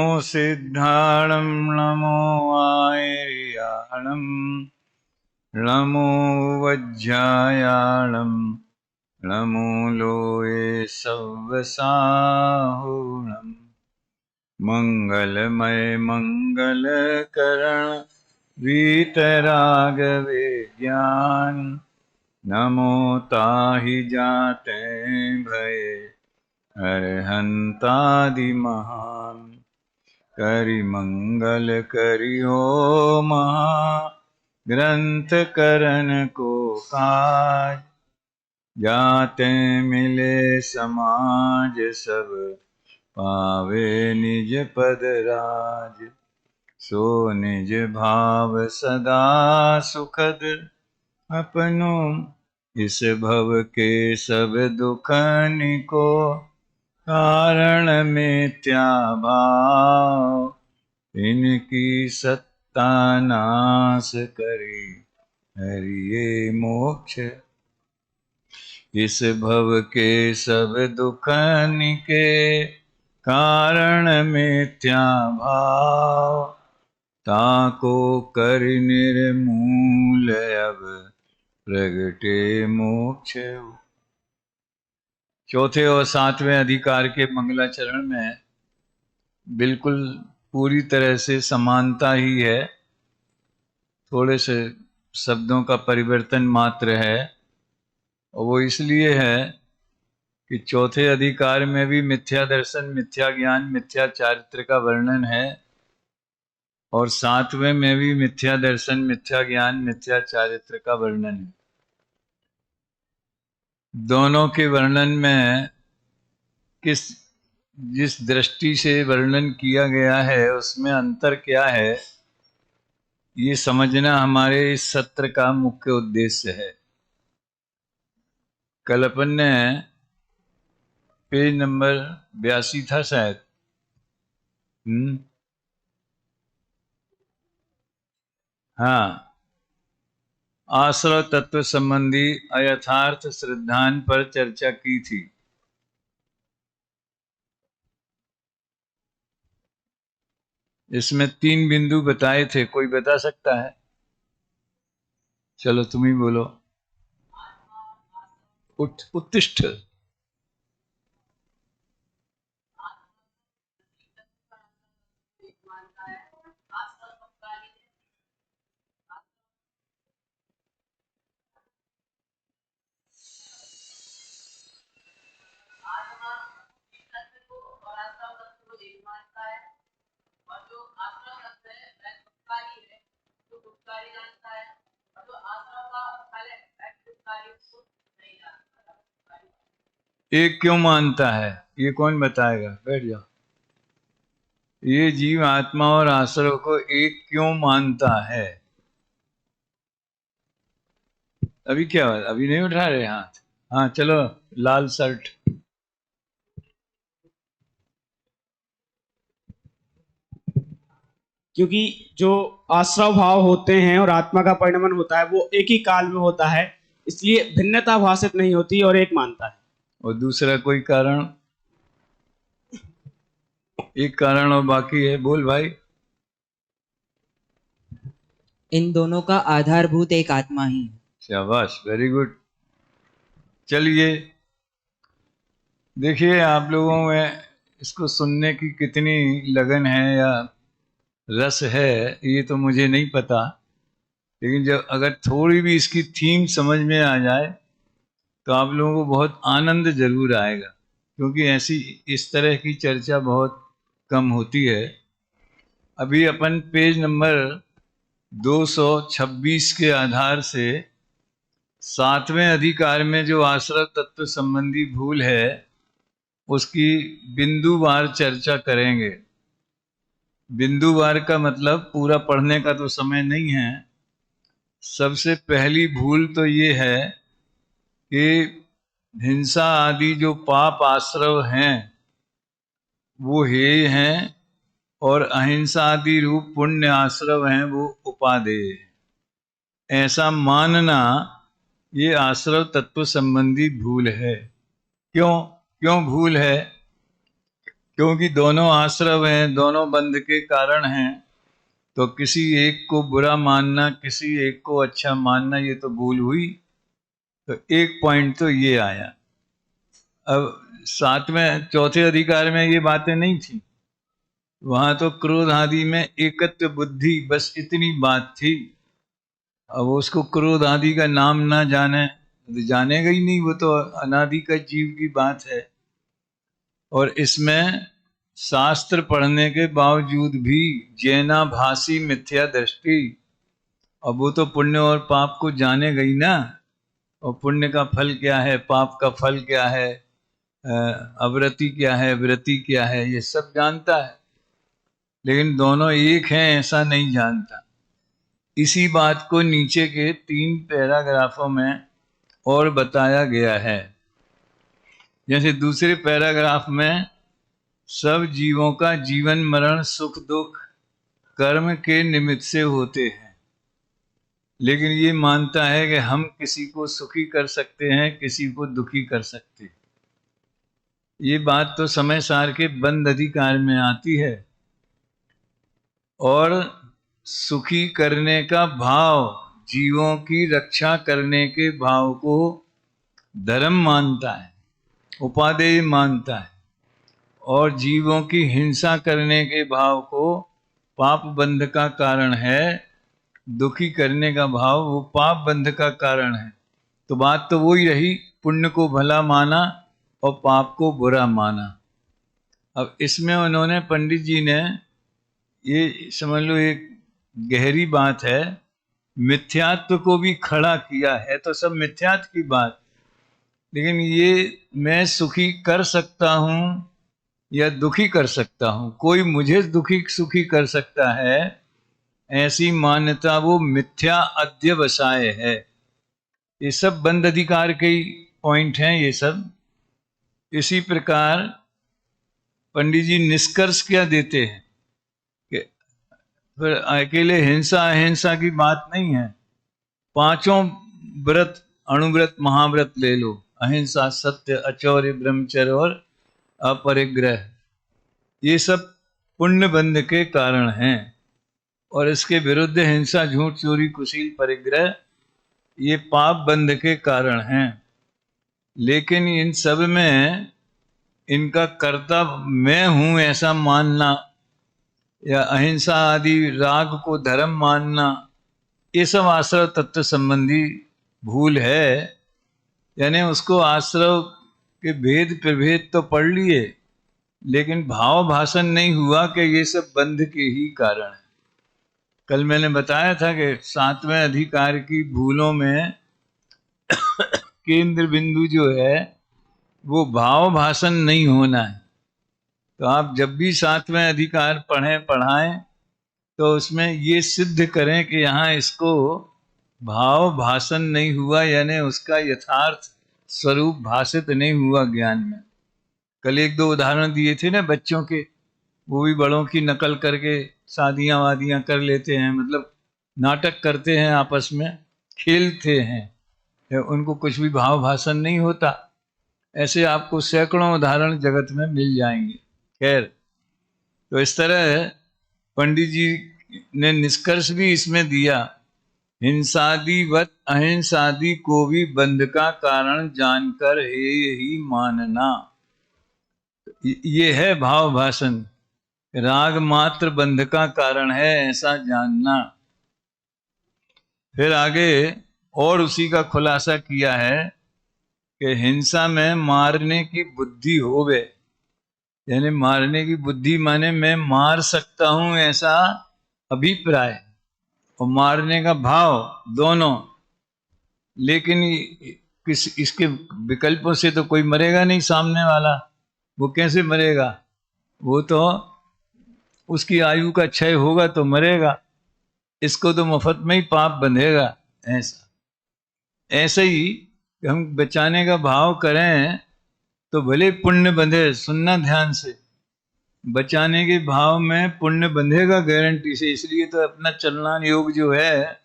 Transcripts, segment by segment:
नमो सिद्धाणं नमो आयर्याणं नमो वज्रायाणं नमो लोये सव्वसाहुणम् मंगलमय मंगलकरण वीतरागविज्ञान नमो ताहि जाते भये अरहंतादि महान करि मंगल करियो महा ग्रंथ करन को काज जाते मिले समाज सब पावे निज पद राज सो निज भाव सदा सुखद अपनो इस भव के सब दुखनि को कारण मिथ्या भाव इनकी सत्ता नाश करी हरिये मोक्ष इस भव के सब दुखनि के कारण मिथ्या भाव ताको कर निर्मूल अब प्रगटे मोक्ष। चौथे और सातवें अधिकार के मंगलाचरण में बिल्कुल पूरी तरह से समानता ही है, थोड़े से शब्दों का परिवर्तन मात्र है। और वो इसलिए है कि चौथे अधिकार में भी मिथ्या दर्शन, मिथ्या ज्ञान, मिथ्या चारित्र का वर्णन है और सातवें में भी मिथ्या दर्शन, मिथ्या ज्ञान, मिथ्या चारित्र का वर्णन है। दोनों के वर्णन में जिस दृष्टि से वर्णन किया गया है उसमें अंतर क्या है, ये समझना हमारे इस सत्र का मुख्य उद्देश्य है। कल अपन ने पेज नंबर 82 था शायद, हाँ, आश्रव तत्व संबंधी अयथार्थ श्रद्धान पर चर्चा की थी। इसमें 3 बिंदु बताए थे, कोई बता सकता है? चलो तुम ही बोलो। उत्तिष्ठ। एक क्यों मानता है, ये कौन बताएगा? बैठ जाओ। ये जीव आत्मा और आश्रव को एक क्यों मानता है? अभी क्या, अभी नहीं उठा रहे हाथ? हाँ चलो, लाल शर्ट। क्योंकि जो आश्रव भाव होते हैं और आत्मा का परिणमन होता है वो एक ही काल में होता है, इसलिए भिन्नता भाषित नहीं होती और एक मानता है। और दूसरा कोई कारण? एक कारण और बाकी है, बोल भाई। इन दोनों का आधारभूत एक आत्मा ही है। शाबाश, वेरी गुड। चलिए देखिए, आप लोगों में इसको सुनने की कितनी लगन है या रस है ये तो मुझे नहीं पता, लेकिन जब अगर थोड़ी भी इसकी थीम समझ में आ जाए तो आप लोगों को बहुत आनंद जरूर आएगा, क्योंकि ऐसी इस तरह की चर्चा बहुत कम होती है। अभी अपन पेज नंबर 226 के आधार से सातवें अधिकार में जो आश्रव तत्व संबंधी भूल है उसकी बिंदुवार चर्चा करेंगे। बिंदुवार का मतलब पूरा पढ़ने का तो समय नहीं है। सबसे पहली भूल तो ये है कि हिंसा आदि जो पाप आश्रव हैं वो हेय हैं और अहिंसा आदि रूप पुण्य आश्रव हैं वो उपादेय। ऐसा मानना ये आश्रव तत्व संबंधी भूल है। क्यों भूल है? क्योंकि दोनों आश्रव हैं, दोनों बंध के कारण हैं, तो किसी एक को बुरा मानना, किसी एक को अच्छा मानना, ये तो भूल हुई। तो एक पॉइंट तो ये आया। अब सातवें चौथे अधिकार में ये बातें नहीं थी, वहां तो क्रोध आदि में एकत्व बुद्धि, बस इतनी बात थी। अब उसको क्रोध आदि का नाम ना जाने तो जानेगा ही नहीं, वो तो अनादि का जीव की बात है। और इसमें शास्त्र पढ़ने के बावजूद भी जैना भाषी मिथ्या दृष्टि, अब वो तो पुण्य और पाप को जाने गई ना, और पुण्य का फल क्या है, पाप का फल क्या है, अवृत्ति क्या है, व्रति क्या है, ये सब जानता है, लेकिन दोनों एक हैं ऐसा नहीं जानता। इसी बात को नीचे के 3 पैराग्राफों में और बताया गया है। जैसे दूसरे पैराग्राफ में सब जीवों का जीवन मरण सुख दुख कर्म के निमित्त से होते हैं, लेकिन ये मानता है कि हम किसी को सुखी कर सकते हैं, किसी को दुखी कर सकते हैं। ये बात तो समय सार के बंद अधिकार में आती है। और सुखी करने का भाव, जीवों की रक्षा करने के भाव को धर्म मानता है, उपादेय मानता है, और जीवों की हिंसा करने के भाव को पाप बंध का कारण है, दुखी करने का भाव वो पाप बंध का कारण है। तो बात तो वही रही, पुण्य को भला माना और पाप को बुरा माना। अब इसमें उन्होंने, पंडित जी ने, ये समझ लो एक गहरी बात है, मिथ्यात्व को भी खड़ा किया है। तो सब मिथ्यात्व की बात, लेकिन ये मैं सुखी कर सकता हूं या दुखी कर सकता हूं, कोई मुझे दुखी सुखी कर सकता है, ऐसी मान्यता वो मिथ्या अध्यवसाय है। ये सब बंद अधिकार के ही पॉइंट हैं ये सब। इसी प्रकार पंडित जी निष्कर्ष क्या देते हैं कि फिर अकेले हिंसा अहिंसा की बात नहीं है, 5 व्रत, अणुव्रत महाव्रत ले लो, अहिंसा सत्य अचौर्य ब्रह्मचर्य और अपरिग्रह, ये सब पुण्य बंध के कारण हैं। और इसके विरुद्ध हिंसा झूठ चोरी कुशील परिग्रह, ये पाप बंध के कारण हैं। लेकिन इन सब में इनका कर्ता मैं हूं ऐसा मानना, या अहिंसा आदि राग को धर्म मानना, ये सब आश्रव तत्व संबंधी भूल है। यानी उसको आश्रव के भेद प्रभेद तो पढ़ लिए, लेकिन भाव भाषण नहीं हुआ कि ये सब बंध के ही कारण है। कल मैंने बताया था कि 7वें अधिकार की भूलों में केंद्र बिंदु जो है वो भाव भाषण नहीं होना है। तो आप जब भी 7वें अधिकार पढ़ाएं तो उसमें ये सिद्ध करें कि यहाँ इसको भाव भाषण नहीं हुआ, यानी उसका यथार्थ स्वरूप भाषित नहीं हुआ ज्ञान में। कल 1-2 उदाहरण दिए थे ना बच्चों के, वो भी बड़ों की नकल करके शादियां वादियां कर लेते हैं, मतलब नाटक करते हैं, आपस में खेलते हैं, उनको कुछ भी भाव भाषण नहीं होता। ऐसे आपको सैकड़ों उदाहरण जगत में मिल जाएंगे। खैर, तो इस तरह पंडित जी ने निष्कर्ष भी इसमें दिया, हिंसादिवत अहिंसादि को भी बंध का कारण जानकर हे ही मानना। ये है भाव भाषण, राग मात्र बंध का कारण है ऐसा जानना। फिर आगे और उसी का खुलासा किया है कि हिंसा में मारने की बुद्धि होवे, यानी मारने की बुद्धि माने मैं मार सकता हूं ऐसा अभिप्राय, और मारने का भाव, दोनों। लेकिन इसके विकल्पों से तो कोई मरेगा नहीं सामने वाला, वो कैसे मरेगा, वो तो उसकी आयु का क्षय होगा तो मरेगा, इसको तो मुफ्त में ही पाप बंधेगा। ऐसे ही हम बचाने का भाव करें तो भले पुण्य बंधे, सुनना ध्यान से, बचाने के भाव में पुण्य बंधेगा गारंटी से। इसलिए तो अपना चलना योग जो है,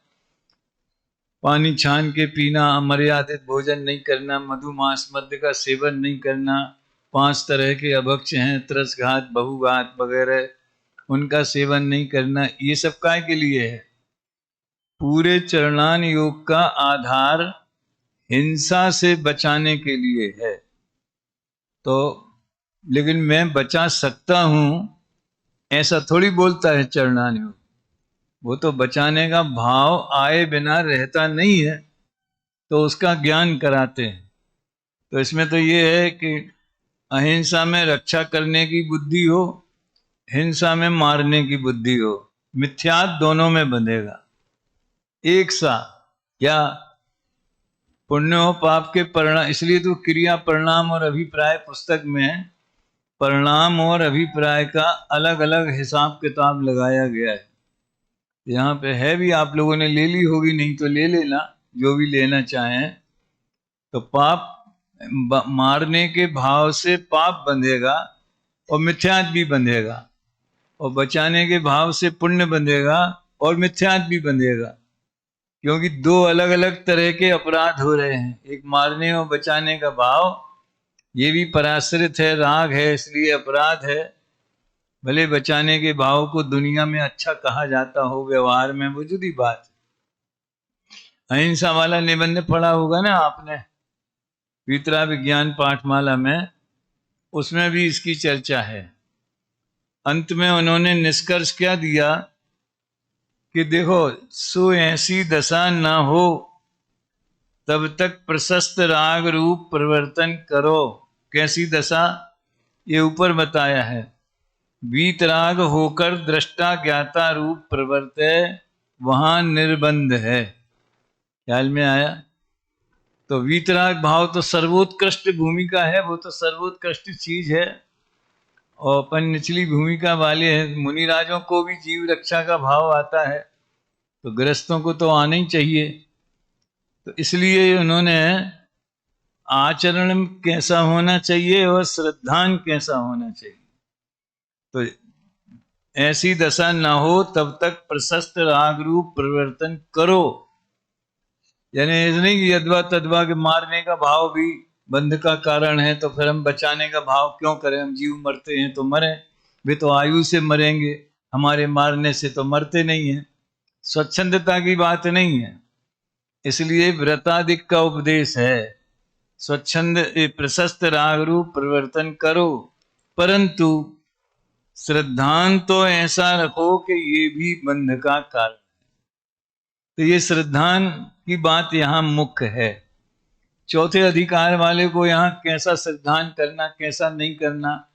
पानी छान के पीना, अमर्यादित भोजन नहीं करना, मधुमांस मद्य का सेवन नहीं करना, 5 तरह के अभक्ष हैं, त्रसघात, बहुघात वगैरह, उनका सेवन नहीं करना, ये सब काय के लिए है? पूरे चरणान योग का आधार हिंसा से बचाने के लिए है। तो लेकिन मैं बचा सकता हूं ऐसा थोड़ी बोलता है चरणान योग। वो तो बचाने का भाव आए बिना रहता नहीं है, तो उसका ज्ञान कराते हैं। तो इसमें तो ये है कि अहिंसा में रक्षा करने की बुद्धि हो, हिंसा में मारने की बुद्धि हो, मिथ्यात दोनों में बंधेगा एक सा। क्या पुण्य हो पाप के परिणाम, इसलिए तो क्रिया परिणाम और अभिप्राय पुस्तक में परिणाम और अभिप्राय का अलग अलग हिसाब किताब लगाया गया है। यहाँ पे है भी, आप लोगों ने ले ली होगी, नहीं तो ले लेना जो भी लेना चाहें। तो पाप मारने के भाव से पाप बंधेगा और मिथ्यात भी बंधेगा, और बचाने के भाव से पुण्य बंधेगा और मिथ्यात भी बंधेगा, क्योंकि दो अलग अलग तरह के अपराध हो रहे हैं। एक मारने और बचाने का भाव, ये भी पराश्रित है, राग है, इसलिए अपराध है। भले बचाने के भाव को दुनिया में अच्छा कहा जाता हो, व्यवहार में वो जुदी बात। अहिंसा वाला निबंध पढ़ा होगा ना आपने, वितरा विज्ञान पाठमाला में, उसमें भी इसकी चर्चा है। अंत में उन्होंने निष्कर्ष क्या दिया कि देखो, सो ऐसी दशा ना हो तब तक प्रशस्त राग रूप परिवर्तन करो। कैसी दशा? ये ऊपर बताया है। वीतराग होकर दृष्टा ज्ञाता रूप प्रवर्ते, वहां निर्बंध है। ख्याल में आया? तो वीतराग भाव तो सर्वोत्कृष्ट भूमिका है, वो तो सर्वोत्कृष्ट चीज है, और अपन निचली भूमिका वाले हैं। मुनिराजों को भी जीव रक्षा का भाव आता है, तो गृहस्थों को तो आना ही चाहिए। तो इसलिए उन्होंने आचरण कैसा होना चाहिए और श्रद्धान कैसा होना चाहिए। तो ऐसी दशा ना हो तब तक प्रशस्त राग रूप परिवर्तन करो। यानी ऐसा नहीं कि यदवा तदवा के मारने का भाव भी बंध का कारण है, तो फिर हम बचाने का भाव क्यों करें? हम जीव मरते हैं तो मरे, वे तो आयु से मरेंगे, हमारे मारने से तो मरते नहीं है। स्वच्छंदता की बात नहीं है, इसलिए व्रतादिक का उपदेश है। स्वच्छंद प्रशस्त राग रूप परिवर्तन करो, परंतु श्रद्धान तो ऐसा रखो कि ये भी बंध का कारण। तो ये श्रद्धान की बात यहाँ मुख्य है। चौथे अधिकार वाले को यहाँ कैसा श्रद्धान करना, कैसा नहीं करना,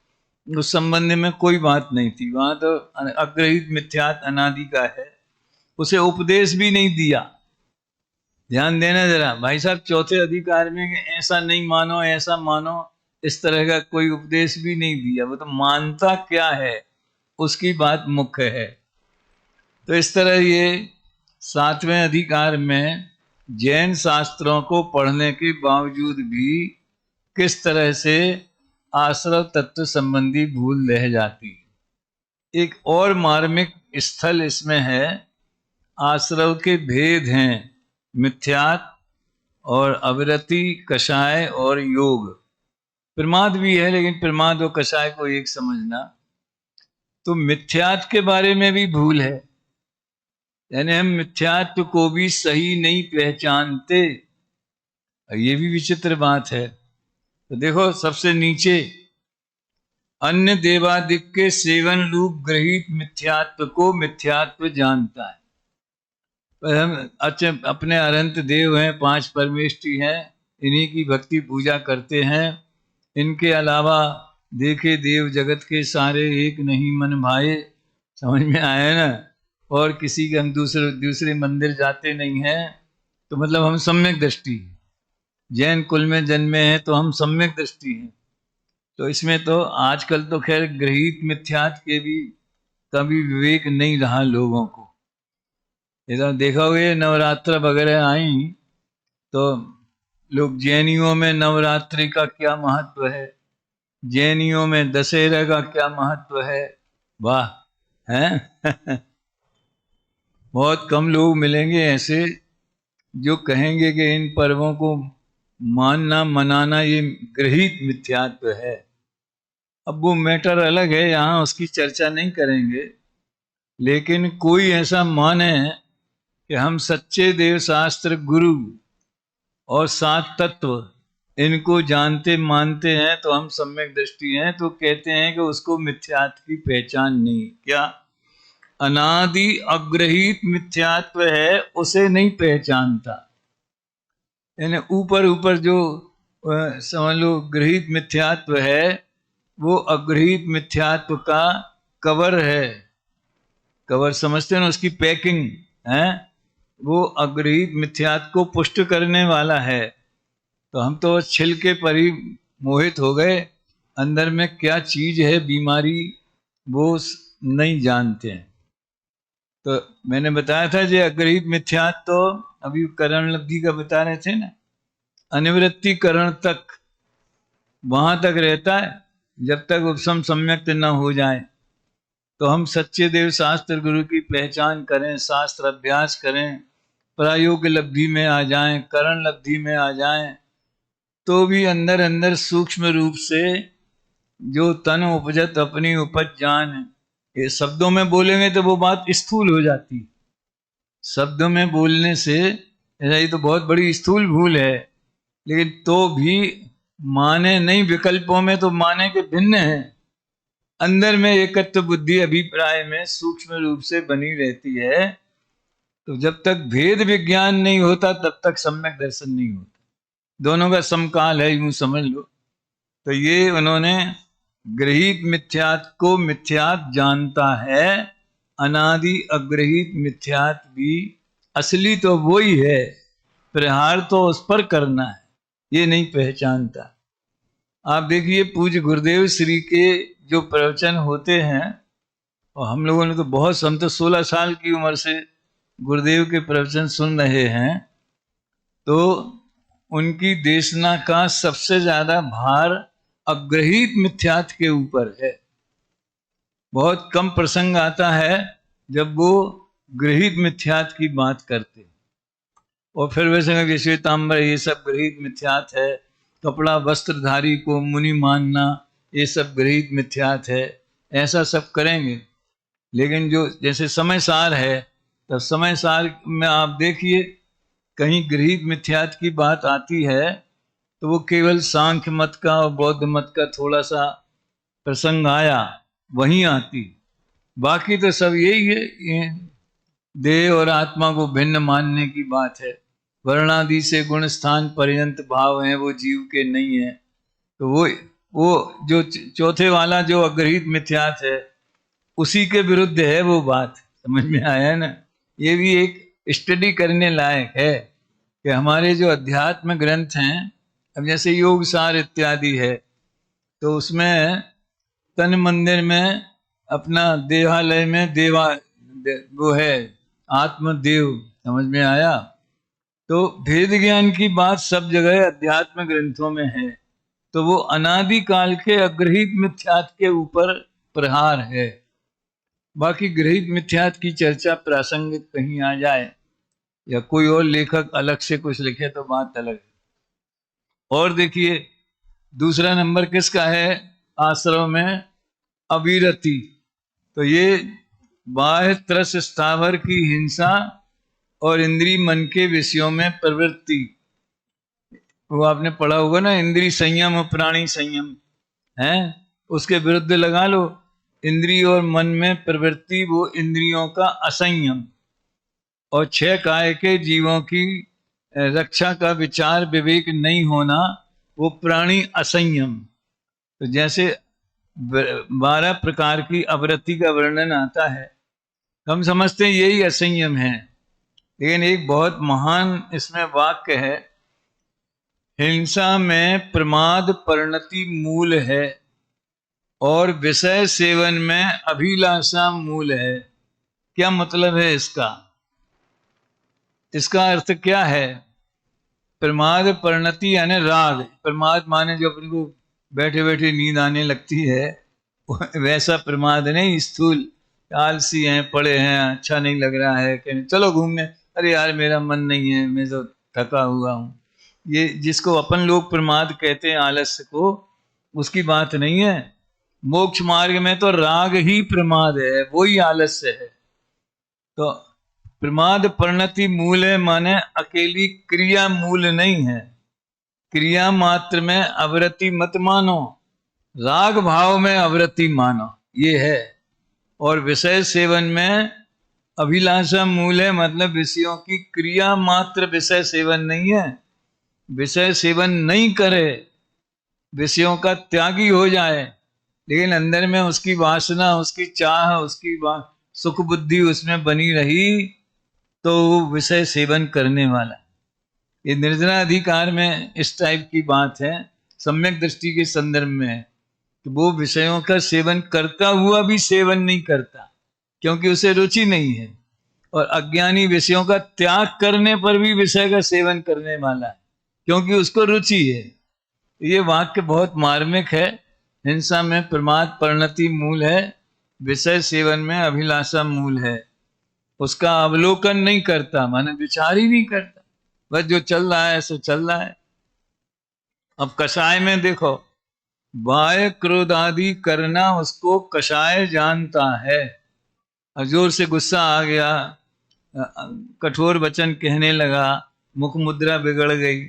उस संबंध में कोई बात नहीं थी। वहां तो अग्रहित मिथ्यात अनादि का है, उसे उपदेश भी नहीं दिया। ध्यान देना जरा भाई साहब, चौथे अधिकार में ऐसा नहीं मानो, ऐसा मानो, इस तरह का कोई उपदेश भी नहीं दिया। वो तो मानता क्या है उसकी बात मुख्य है। तो इस तरह ये 7वें अधिकार में जैन शास्त्रों को पढ़ने के बावजूद भी किस तरह से आश्रव तत्व संबंधी भूल रह जाती। एक और मार्मिक स्थल इसमें है, आश्रव के भेद हैं मिथ्यात और अविरति, कषाय और योग। प्रमाद भी है, लेकिन प्रमाद और कषाय को एक समझना। तो मिथ्यात के बारे में भी भूल है, यानी हम मिथ्यात्व को भी सही नहीं पहचानते। ये भी विचित्र बात है। तो देखो, सबसे नीचे अन्य देवादिक के सेवन रूप ग्रहित मिथ्यात्व को मिथ्यात्व जानता है। पर हम अच्छा अपने अनंत देव हैं, 5 परमेष्टि हैं, इन्हीं की भक्ति पूजा करते हैं। इनके अलावा देखे देव जगत के सारे, एक नहीं मन भाए। समझ में आया ना? और किसी के हम दूसरे मंदिर जाते नहीं हैं, तो मतलब हम सम्यक दृष्टि हैं। जैन कुल में जन्मे हैं तो हम सम्यक दृष्टि हैं। तो इसमें तो आजकल तो खैर ग्रहित मिथ्यात के भी कभी विवेक नहीं रहा लोगों को। इधर देखा हुए नवरात्र वगैरह आई तो लोग जैनियों में नवरात्रि का क्या महत्व है, जैनियों में दशहरा का क्या महत्व है। वाह, हैं? बहुत कम लोग मिलेंगे ऐसे जो कहेंगे कि इन पर्वों को मानना मनाना ये गृहीत मिथ्यात्व है। अब वो मैटर अलग है, यहाँ उसकी चर्चा नहीं करेंगे। लेकिन कोई ऐसा माने कि हम सच्चे देव शास्त्र गुरु और सात तत्व इनको जानते मानते हैं तो हम सम्यक दृष्टि हैं, तो कहते हैं कि उसको मिथ्यात्व की पहचान नहीं। क्या अनादि अग्रहित मिथ्यात्व है उसे नहीं पहचानता। यानी ऊपर ऊपर जो समझ लो गृहित मिथ्यात्व है वो अग्रहित मिथ्यात्व का कवर है। कवर समझते हैं ना, उसकी पैकिंग है, वो अग्रहित मिथ्यात्व को पुष्ट करने वाला है। तो हम तो छिलके पर ही मोहित हो गए, अंदर में क्या चीज है बीमारी वो नहीं जानते हैं। तो मैंने बताया था जो अग्रहित मिथ्यात्व, तो अभी करण लब्धि का बता रहे थे ना, अनिवृत्ति करण तक वहां तक रहता है जब तक उपशम सम्यक्त न हो जाए। तो हम सच्चे देव शास्त्र गुरु की पहचान करें, शास्त्र अभ्यास करें, प्रायोग लब्धि में आ जाएं, करण लब्धि में आ जाएं, तो भी अंदर अंदर सूक्ष्म रूप से जो तन उपजत अपनी उपज जान, ये शब्दों में बोलेंगे तो वो बात स्थूल हो जाती। शब्दों में बोलने से ये तो बहुत बड़ी स्थूल भूल है, लेकिन तो भी माने नहीं, विकल्पों में तो माने के भिन्न है, अंदर में एकत्व बुद्धि अभिप्राय में सूक्ष्म रूप से बनी रहती है। तो जब तक भेद विज्ञान नहीं होता तब तक सम्यक दर्शन नहीं होता। दोनों का समकाल है, यूं समझ लो। तो ये उन्होंने गृहीत मिथ्यात्व को मिथ्यात्व जानता है, अनादि अग्रहित मिथ्यात्व भी असली तो वो ही है, प्रहार तो उस पर करना है, ये नहीं पहचानता। आप देखिए पूज्य गुरुदेव श्री के जो प्रवचन होते हैं, और हम लोगों ने तो बहुत, हम तो 16 साल की उम्र से गुरुदेव के प्रवचन सुन रहे हैं, तो उनकी देशना का सबसे ज्यादा भार अग्रहित मिथ्यात्व के ऊपर है। बहुत कम प्रसंग आता है जब वो गृहीत मिथ्यात्व की बात करते, और फिर वैसे श्वेतांबर ये सब गृहीत मिथ्यात्व है, कपड़ा वस्त्रधारी को मुनि मानना ये सब गृहीत मिथ्यात्व है, ऐसा सब करेंगे। लेकिन जो जैसे समय सार है, तो समय सार में आप देखिए कहीं गृहीत मिथ्यात्व की बात आती है तो वो केवल सांख्य मत का और बौद्ध मत का थोड़ा सा प्रसंग आया वहीं आती, बाकी तो सब यही है, ये देह और आत्मा को भिन्न मानने की बात है। वर्णादि से गुण स्थान पर्यंत भाव है वो जीव के नहीं है। तो वो जो चौथे वाला जो अग्रहित मिथ्यात्व है उसी के विरुद्ध है वो बात। समझ में आया ना? ये भी एक स्टडी करने लायक है कि हमारे जो अध्यात्म ग्रंथ हैं, अब जैसे योग सार इत्यादि है, तो उसमें तन मंदिर में अपना देवालय में वो है आत्मदेव। समझ में आया? तो भेद ज्ञान की बात सब जगह अध्यात्म ग्रंथों में है, तो वो अनादि काल के अग्रहित मिथ्यात्व के ऊपर प्रहार है। बाकी गृहीत मिथ्यात्व की चर्चा प्रासंगिक कहीं आ जाए या कोई और लेखक अलग से कुछ लिखे तो बात अलग है। और देखिए दूसरा नंबर किसका है आश्रम में? अविरति। तो ये बाह्य त्रस स्थावर की हिंसा और इंद्रिय मन के विषयों में प्रवृत्ति, वो आपने पढ़ा होगा ना, इंद्रिय संयम और प्राणी संयम है, उसके विरुद्ध लगा लो इंद्रिय और मन में प्रवृत्ति, वो इंद्रियों का असंयम, और 6 काय के जीवों की रक्षा का विचार विवेक नहीं होना, वो प्राणी असंयम। तो जैसे 12 प्रकार की अवृत्ति का वर्णन आता है, हम समझते हैं यही असंयम है, लेकिन एक बहुत महान इसमें वाक्य है, हिंसा में प्रमाद परिणति मूल है और विषय सेवन में अभिलाषा मूल है। क्या मतलब है इसका? इसका अर्थ क्या है? प्रमाद परिणति यानी राग। प्रमाद माने जो अपने को बैठे बैठे नींद आने लगती है, वैसा प्रमाद नहीं, स्थूल आलसी हैं, पड़े हैं, अच्छा नहीं लग रहा है, कहने चलो घूमने, अरे यार मेरा मन नहीं है, मैं तो थका हुआ हूँ। ये जिसको अपन लोग प्रमाद कहते हैं आलस्य को, उसकी बात नहीं है। मोक्ष मार्ग में तो राग ही प्रमाद है, वही आलस्य है। तो प्रमाद परिणति मूल है, माने अकेली क्रिया मूल नहीं है। क्रिया मात्र में अवृत्ति मत मानो, राग भाव में अवृत्ति मानो, ये है। और विषय सेवन में अभिलाषा मूल है, मतलब विषयों की क्रिया मात्र विषय सेवन नहीं है। विषय सेवन नहीं करे, विषयों का त्यागी हो जाए, लेकिन अंदर में उसकी वासना, उसकी चाह, उसकी सुख बुद्धि उसमें बनी रही, तो वो विषय सेवन करने वाला। ये निर्जना अधिकार में इस टाइप की बात है, सम्यक दृष्टि के संदर्भ में है कि वो विषयों का सेवन करता हुआ भी सेवन नहीं करता, क्योंकि उसे रुचि नहीं है। और अज्ञानी विषयों का त्याग करने पर भी विषय का सेवन करने वाला है, क्योंकि उसको रुचि है। ये वाक्य बहुत मार्मिक है। हिंसा में प्रमाद परिणति मूल है, विषय सेवन में अभिलाषा मूल है। उसका अवलोकन नहीं करता, माने विचार ही नहीं करता, बस जो चल रहा है सो चल रहा है। अब कषाय में देखो, बाह्य क्रोध आदि करना उसको कषाय जानता है। और जोर से गुस्सा आ गया, कठोर वचन कहने लगा, मुख मुद्रा बिगड़ गई,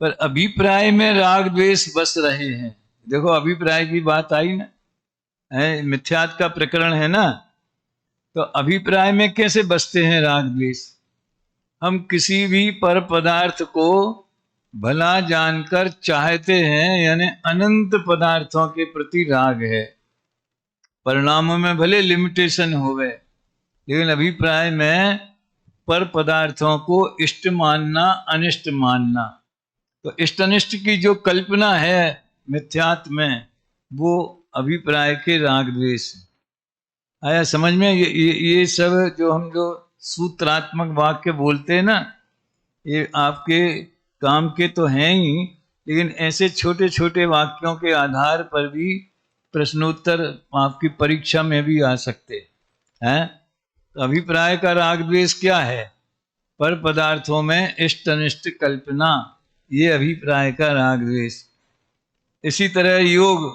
पर अभिप्राय में राग द्वेष बस रहे हैं। देखो अभिप्राय की बात आई ना, है मिथ्यात्व का प्रकरण है ना, तो अभिप्राय में कैसे बसते हैं राग द्वेष? हम किसी भी पर पदार्थ को भला जानकर चाहते हैं, यानी अनंत पदार्थों के प्रति राग है। परिणामों में भले लिमिटेशन होवे, लेकिन अभिप्राय में पर पदार्थों को इष्ट मानना, अनिष्ट मानना, तो इष्ट अनिष्ट की जो कल्पना है मिथ्यात्व में, वो अभिप्राय के राग द्वेष। आया समझ में? ये सब जो हम जो सूत्रात्मक वाक्य बोलते हैं ना, ये आपके काम के तो हैं ही, लेकिन ऐसे छोटे छोटे वाक्यों के आधार पर भी प्रश्नोत्तर आपकी परीक्षा में भी आ सकते हैं। तो अभिप्राय का राग द्वेष क्या है? पर पदार्थों में इष्ट अनिष्ट कल्पना, ये अभिप्राय का राग द्वेष। इसी तरह योग,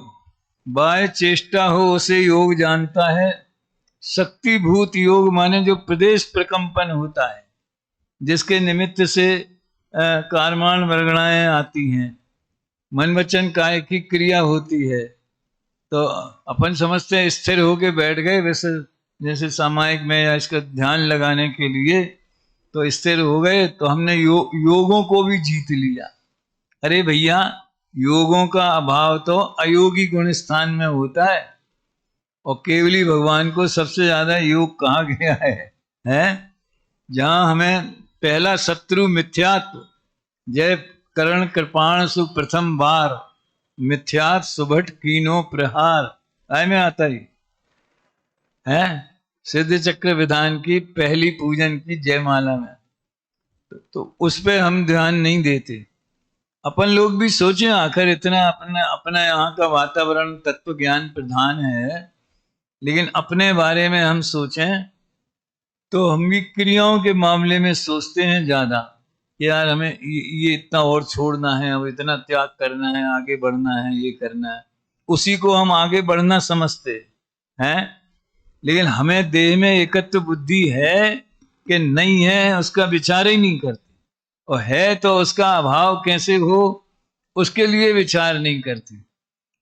बाह्य चेष्टा हो उसे योग जानता है। शक्तिभूत योग माने जो प्रदेश प्रकंपन होता है, जिसके निमित्त से कार्माण वर्गणाएं आती हैं, मन वचन काय की क्रिया होती है। तो अपन समझते हैं स्थिर होके बैठ गए, वैसे जैसे सामायिक में या इसका ध्यान लगाने के लिए तो स्थिर हो गए, तो हमने योगों को भी जीत लिया। अरे भैया, योगों का अभाव तो अयोगी गुण स्थान में होता है, और केवली भगवान को सबसे ज्यादा योग कहा गया है? जहां हमें पहला शत्रु मिथ्यात्व, जय करण कृपाण सु प्रथम बार, मिथ्यात् सुभट कीनो प्रहार, आय में आता ही है सिद्ध चक्र विधान की पहली पूजन की जयमाला में। तो उस पे हम ध्यान नहीं देते। अपन लोग भी सोचें, आखिर इतना अपना यहाँ का वातावरण तत्व ज्ञान प्रधान है, लेकिन अपने बारे में हम सोचें तो हम भी क्रियाओं के मामले में सोचते हैं ज्यादा कि यार हमें ये इतना और छोड़ना है, अब इतना त्याग करना है, आगे बढ़ना है, ये करना है, उसी को हम आगे बढ़ना समझते हैं। लेकिन हमें देह में एकत्व बुद्धि है कि नहीं है, उसका विचार ही नहीं करते, और है तो उसका अभाव कैसे हो उसके लिए विचार नहीं करते।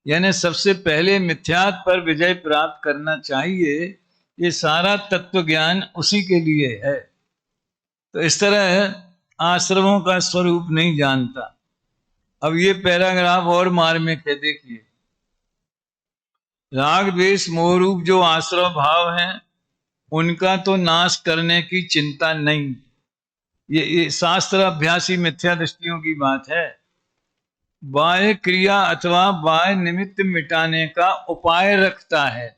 यानी सबसे पहले मिथ्यात्व पर विजय प्राप्त करना चाहिए, ये सारा तत्व ज्ञान उसी के लिए है। तो इस तरह आश्रमों का स्वरूप नहीं जानता। अब ये पैराग्राफ और मार्मिक है, देखिए, राग द्वेष मोह रूप जो आश्रव भाव हैं, उनका तो नाश करने की चिंता नहीं। ये शास्त्र अभ्यासी मिथ्या दृष्टियों की बात है। बाह्य क्रिया अथवा बाह्य निमित्त मिटाने का उपाय रखता है,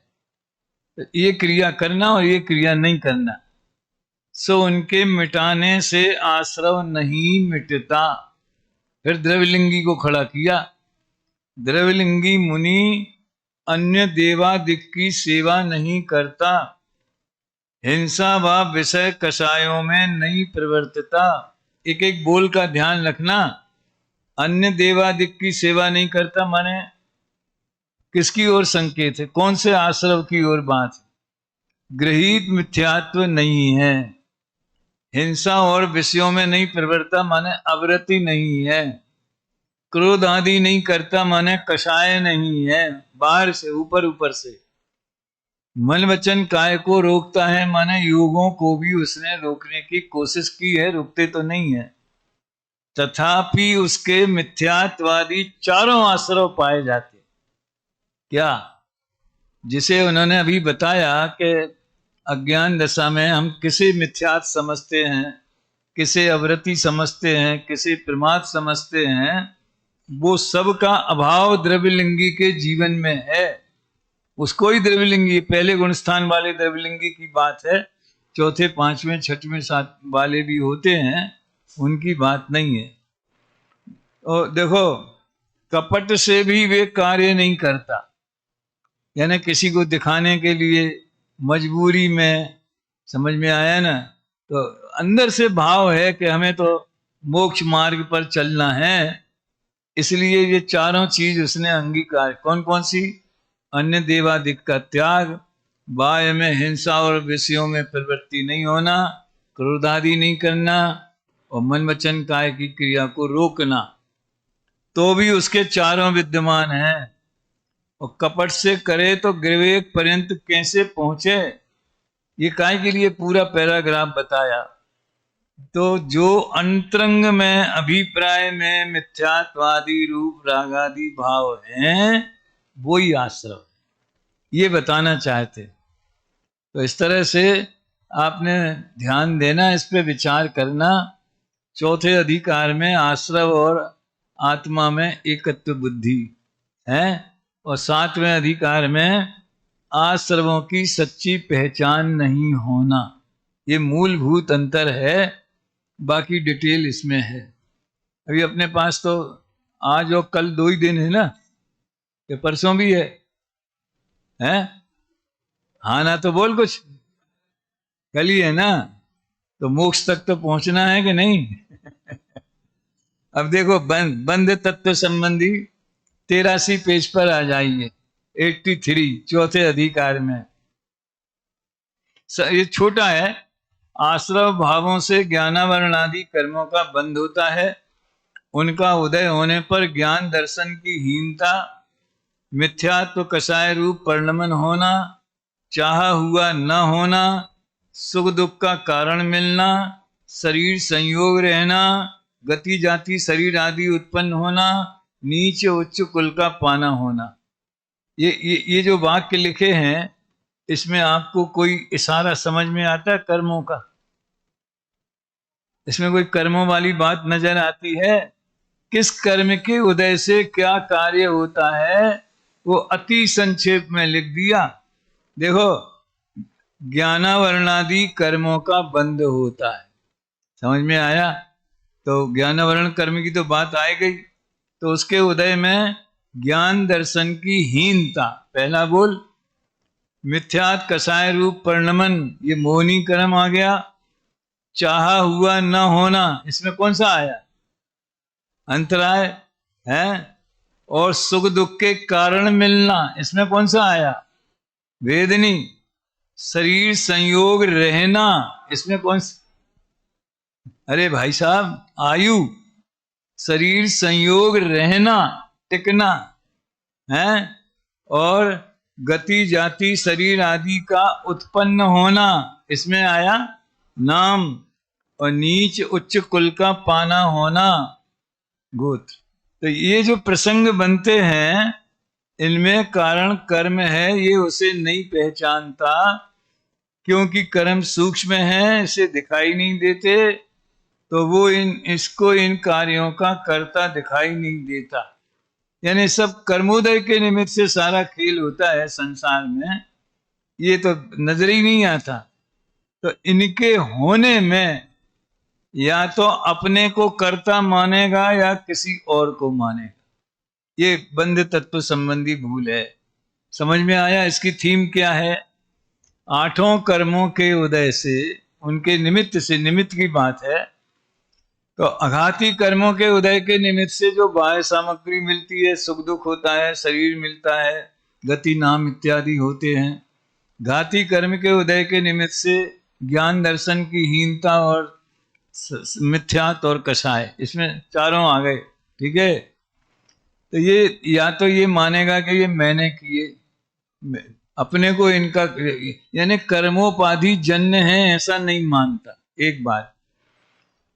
ये क्रिया करना और ये क्रिया नहीं करना, सो उनके मिटाने से आश्रव नहीं मिटता। फिर द्रव्यलिंगी को खड़ा किया। द्रव्यलिंगी मुनि अन्य देवादिक की सेवा नहीं करता, हिंसा व विषय कषायों में नहीं प्रवर्तिता। एक एक बोल का ध्यान रखना। अन्य देवादिक की सेवा नहीं करता माने किसकी ओर संकेत है, कौन से आश्रव की ओर बात है? गृहीत मिथ्यात्व नहीं है, हिंसा और विषयों में नहीं प्रवृत्ता माने अवरति नहीं है, क्रोध आदि नहीं करता माने कषाय नहीं है, बाहर से ऊपर ऊपर से। मन वचन काय को रोकता है माने योगों को भी उसने रोकने की कोशिश की है, रुकते तो नहीं है। तथापि उसके मिथ्यात्वादी चारों आश्रव पाए जाते। क्या? जिसे उन्होंने अभी बताया कि अज्ञान दशा में हम किसे मिथ्यात् समझते हैं, किसे अवरति समझते हैं, किसे प्रमाद समझते हैं, वो सब का अभाव द्रव्यलिंगी के जीवन में है। उसको ही द्रव्यलिंगी, पहले गुण स्थान वाले द्रव्यलिंगी की बात है, चौथे पांचवें छठवें सात वाले भी होते हैं, उनकी बात नहीं है। और देखो, कपट से भी वे कार्य नहीं करता, यानी किसी को दिखाने के लिए मजबूरी में, समझ में आया ना? तो अंदर से भाव है कि हमें तो मोक्ष मार्ग पर चलना है, इसलिए ये चारों चीज उसने अंगीकार। कौन कौन सी? अन्य देवादिक का त्याग, बाह्य में हिंसा और विषयों में प्रवृत्ति नहीं होना, क्रोधादि नहीं करना, और मन वचन काय की क्रिया को रोकना, तो भी उसके चारों विद्यमान हैं। और कपट से करे तो विवेक पर्यंत कैसे पहुंचे, ये काय के लिए पूरा पैराग्राफ बताया। तो जो अंतरंग में अभिप्राय में मिथ्यात्वादी रूप रागादि भाव हैं, वो ही आश्रव, ये बताना चाहते। तो इस तरह से आपने ध्यान देना, इस पे विचार करना। चौथे अधिकार में आश्रव और आत्मा में एकत्व बुद्धि है, और सातवें अधिकार में आश्रवों की सच्ची पहचान नहीं होना। ये मूलभूत अंतर है, बाकी डिटेल इसमें है। अभी अपने पास तो आज और कल 2 ही दिन है ना, कि परसों भी है? हाँ ना? तो बोल कुछ, कल ही है ना? तो मोक्ष तक तो पहुंचना है कि नहीं? अब देखो, बंध तत्व संबंधी 83 पेज पर आ जाइए, 83 चौथे अधिकार में। ये छोटा है। आश्रव भावों से ज्ञानावरण आदि कर्मों का बंध होता है, उनका उदय होने पर ज्ञान दर्शन की हीनता, मिथ्यात्व कषाय रूप परिणमन होना, चाहा हुआ न होना, सुख दुख का कारण मिलना, शरीर संयोग रहना, गति जाति शरीर आदि उत्पन्न होना, नीच उच्च कुल का पाना होना। ये जो वाक्य लिखे हैं, इसमें आपको कोई इशारा समझ में आता है कर्मों का? इसमें कोई कर्मों वाली बात नजर आती है? किस कर्म के उदय से क्या कार्य होता है, वो अति संक्षेप में लिख दिया। देखो, ज्ञानावरणादि कर्मों का बंध होता है, समझ में आया? तो ज्ञानावरण कर्म की तो बात आ गई, तो उसके उदय में ज्ञान दर्शन की हीनता, पहला बोल। मिथ्यात् कषाय रूप परिणमन, ये मोहनी कर्म आ गया। चाहा हुआ न होना, इसमें कौन सा आया? अंतराय है। और सुख दुख के कारण मिलना, इसमें कौन सा आया? वेदनी। शरीर संयोग रहना, इसमें कौन सा? अरे भाई साहब, आयु। शरीर संयोग रहना, टिकना है। और गति जाति शरीर आदि का उत्पन्न होना, इसमें आया नाम। और नीच उच्च कुल का पाना होना, गोत्र। तो ये जो प्रसंग बनते हैं, इनमें कारण कर्म है, ये उसे नहीं पहचानता, क्योंकि कर्म सूक्ष्म है, इसे दिखाई नहीं देते, तो वो इसको इन कार्यों का कर्ता दिखाई नहीं देता। यानी सब कर्मोदय के निमित्त से सारा खेल होता है संसार में, ये तो नजर ही नहीं आता। तो इनके होने में या तो अपने को कर्ता मानेगा या किसी और को मानेगा, ये बंध तत्व संबंधी भूल है। समझ में आया इसकी थीम क्या है? 8 कर्मों के उदय से, उनके निमित्त से, निमित्त की बात है। तो अघाती कर्मों के उदय के निमित्त से जो बाह्य सामग्री मिलती है, सुख दुख होता है, शरीर मिलता है, गति नाम इत्यादि होते हैं। घाती कर्म के उदय के निमित्त से ज्ञान दर्शन की हीनता और मिथ्यात और कषाय, इसमें चारों आ गए। ठीक है, तो ये या तो ये मानेगा कि ये मैंने किए, अपने को इनका यानी कर्मोपाधि जन्य है ऐसा नहीं मानता एक बार।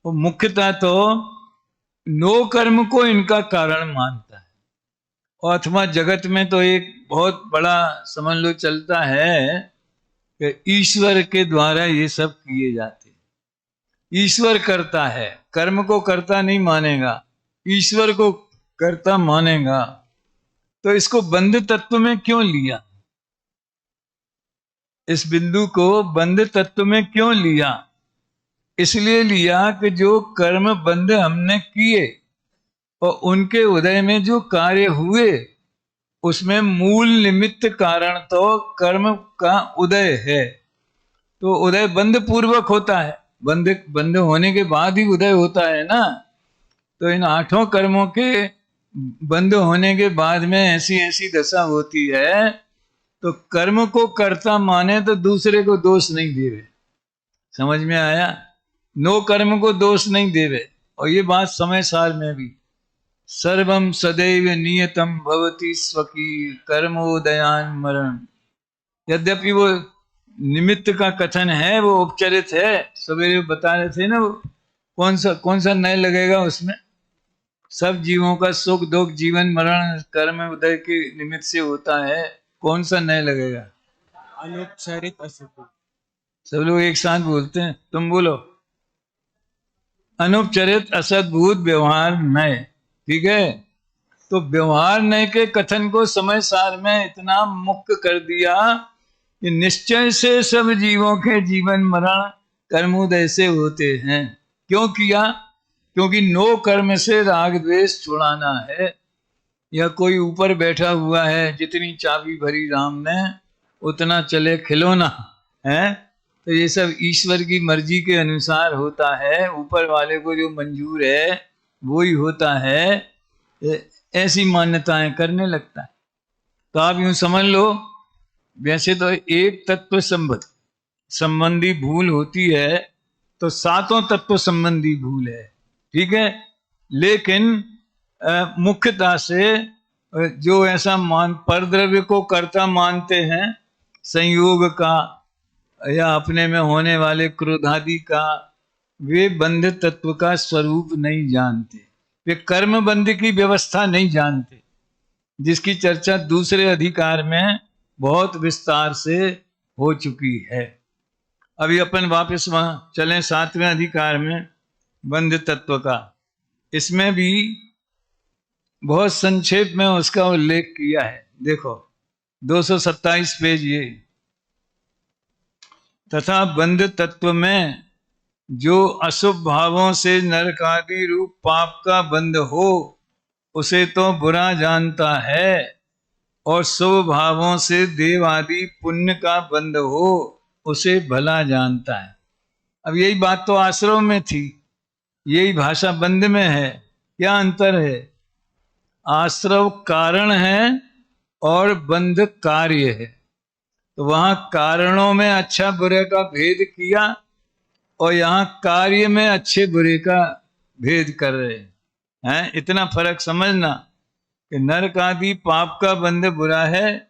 वो मुख्यतः तो नो कर्म को इनका कारण मानता है। और अथवा जगत में तो एक बहुत बड़ा समझ लो चलता है कि ईश्वर के द्वारा ये सब किए जाते हैं। ईश्वर करता है, कर्म को कर्ता नहीं मानेगा, ईश्वर को कर्ता मानेगा। तो इसको बंध तत्व में क्यों लिया, इस बिंदु को बंध तत्व में क्यों लिया? इसलिए लिया कि जो कर्म बंध हमने किए और उनके उदय में जो कार्य हुए, उसमें मूल निमित्त कारण तो कर्म का उदय है। तो उदय बंध पूर्वक होता है, बंध होने के बाद ही उदय होता है ना। तो इन 8 कर्मों के बंध होने के बाद में ऐसी ऐसी दशा होती है। तो कर्म को कर्ता माने तो दूसरे को दोष नहीं देवे। समझ में आया? नो कर्म को दोष नहीं देवे। और ये बात समय सार में भी, सर्वम सदैव नियतम भवति स्वकीय कर्मोदयान मरण। यद्यपि वो निमित्त का कथन है, वो उपचरित है, सवेरे बता रहे थे ना, वो कौन सा नए लगेगा उसमें? सब जीवों का सुख दुख जीवन मरण कर्म उदय के निमित्त से होता है। कौन सा नए लगेगा? अनुपचरित असुख। सब लोग एक साथ बोलते हैं, तुम बोलो। अनुपचरित असद्भूत व्यवहार नय। ठीक है, तो व्यवहार नय के कथन को समय सार में इतना मुक्त कर दिया कि निश्चय से सब जीवों के जीवन मरण कर्मोदय से होते हैं। क्यों किया? क्योंकि नो कर्म से राग द्वेष छुड़ाना है। या कोई ऊपर बैठा हुआ है, जितनी चाबी भरी राम ने उतना चले खिलौना है। तो ये सब ईश्वर की मर्जी के अनुसार होता है, ऊपर वाले को जो मंजूर है वो ही होता है। ऐसी मान्यताएं करने लगता है। तो आप यूं समझ लो, वैसे तो एक तत्व संबंधी भूल होती है, तो 7 तत्व संबंधी भूल है। ठीक है, लेकिन मुख्यतः से जो ऐसा परद्रव्य को कर्ता मानते हैं, संयोग का या अपने में होने वाले क्रोधादि का, वे बंध तत्व का स्वरूप नहीं जानते। वे कर्म बंध की व्यवस्था नहीं जानते, जिसकी चर्चा दूसरे अधिकार में बहुत विस्तार से हो चुकी है। अभी अपन वापस वहां चलें 7वें अधिकार में, बंध तत्व का। इसमें भी बहुत संक्षेप में उसका उल्लेख किया है। देखो 227 पेज ये। तथा बंध तत्व में जो अशुभ भावों से नरकादि रूप पाप का बंध हो, उसे तो बुरा जानता है, और शुभ भावों से देव आदि पुण्य का बंध हो, उसे भला जानता है। अब यही बात तो आश्रम में थी, यही भाषा बंध में है। क्या अंतर है? आश्रव कारण है और बंध कार्य है। तो वहां कारणों में अच्छा बुरे का भेद किया, और यहाँ कार्य में अच्छे बुरे का भेद कर रहे हैं। इतना फर्क समझना कि नरक आदि पाप का बंध बुरा है,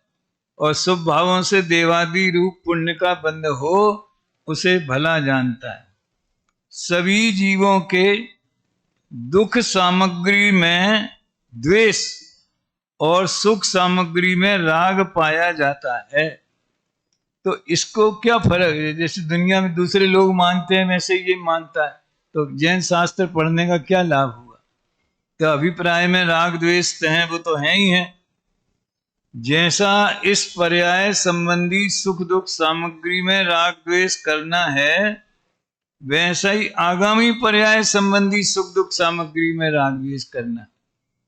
और शुभ भावों से देवादि रूप पुण्य का बंध हो, उसे भला जानता है। सभी जीवों के दुख सामग्री में द्वेष और सुख सामग्री में राग पाया जाता है। तो इसको क्या फर्क है? जैसे दुनिया में दूसरे लोग मानते हैं, वैसे ये मानता है। तो जैन शास्त्र पढ़ने का क्या लाभ हुआ? तो अभिप्राय में राग द्वेष हैं, वो तो है ही है। जैसा इस पर्याय संबंधी सुख दुख सामग्री में राग द्वेष करना है, वैसा ही आगामी पर्याय संबंधी सुख दुख सामग्री में राग द्वेष करना।